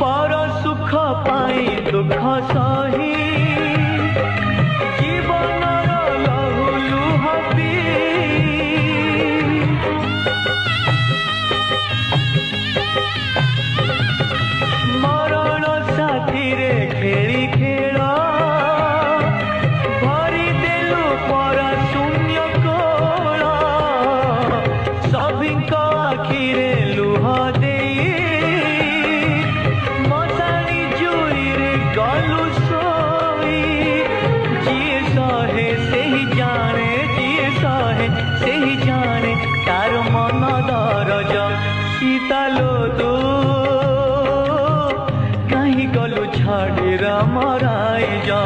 पर सुख पाई दुख सही जीवन लहु लुह मरण साथी रे खेली खेल भरी देलु पर शून्य कोल सभी आखिरे लुह दे मशाणी जुई रे गलु सोई जिए सहे से ही जाने जिए सहे से ही जाने तार मन दरज सीतालो दो कहीं गलु छाड़ी मराई जा।